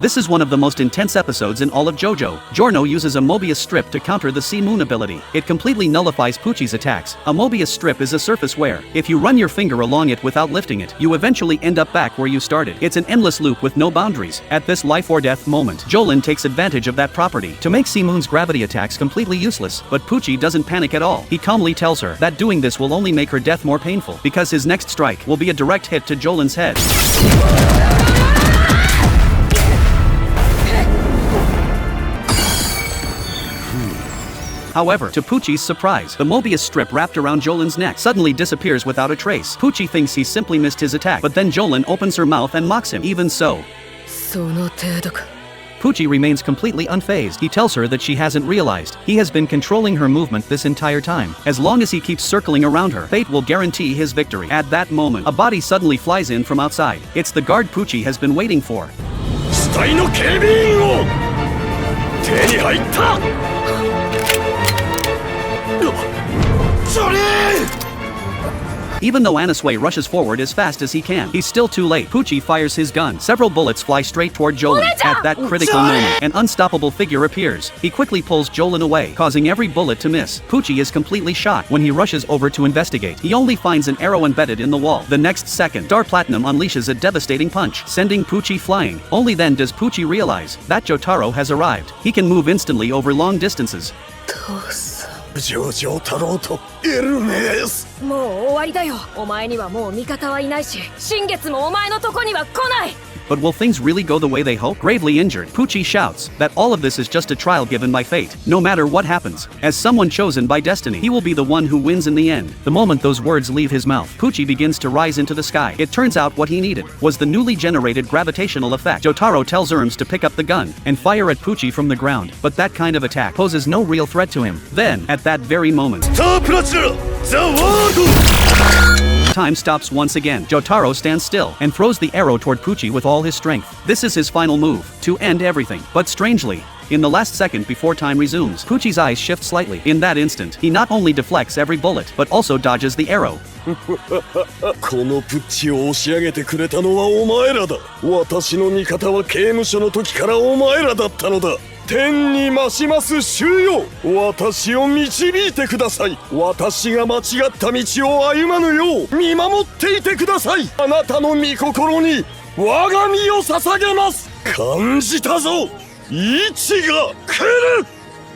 This is one of the most intense episodes in all of JoJo. Giorno uses a Mobius strip to counter the Sea Moon ability. It completely nullifies Pucci's attacks. A Mobius strip is a surface where, if you run your finger along it without lifting it, you eventually end up back where you started. It's an endless loop with no boundaries. At this life or death moment, Jolyne takes advantage of that property to make Sea Moon's gravity attacks completely useless. But Pucci doesn't panic at all. He calmly tells her that doing this will only make her death more painful, because his next strike will be a direct hit to Jolyne's head. However, to Pucci's surprise, the Mobius strip wrapped around Jolyne's neck suddenly disappears without a trace. Pucci thinks he simply missed his attack, but then Jolyne opens her mouth and mocks him. Even so, Pucci remains completely unfazed. He tells her that she hasn't realized he has been controlling her movement this entire time. As long as he keeps circling around her, fate will guarantee his victory. At that moment, a body suddenly flies in from outside. It's the guard Pucci has been waiting for. Even though Anasue rushes forward as fast as he can, he's still too late. Pucci fires his gun. Several bullets fly straight toward Jolyne. At that critical moment, an unstoppable figure appears. He quickly pulls Jolyne away, causing every bullet to miss. Pucci is completely shocked when he rushes over to investigate. He only finds an arrow embedded in the wall. The next second, Star Platinum unleashes a devastating punch, sending Pucci flying. Only then does Pucci realize that Jotaro has arrived. He can move instantly over long distances. ジョタロとエルメス。もう終わりだよ。お前にはもう味方はいないし、新月もお前のとこには来ない。 But will things really go the way they hope? Gravely injured, Pucci shouts that all of this is just a trial given by fate. No matter what happens, as someone chosen by destiny, he will be the one who wins in the end. The moment those words leave his mouth, Pucci begins to rise into the sky. It turns out what he needed was the newly generated gravitational effect. Jotaro tells Erms to pick up the gun and fire at Pucci from the ground, but that kind of attack poses no real threat to him. Then, at that very moment, time stops once again. Jotaro stands still and throws the arrow toward Pucci with all his strength. This is his final move, to end everything. But strangely, in the last second before time resumes, Pucci's eyes shift slightly. In that instant, he not only deflects every bullet, but also dodges the arrow. このプッチを押し上げてくれたのはお前らだ。私の味方は刑務所の時からお前らだったのだ。天に増します衆よ、私を導いてください。私が間違った道を歩まぬよう見守っていてください。あなたの御心に我が身を捧げます。感じたぞ、一が来る。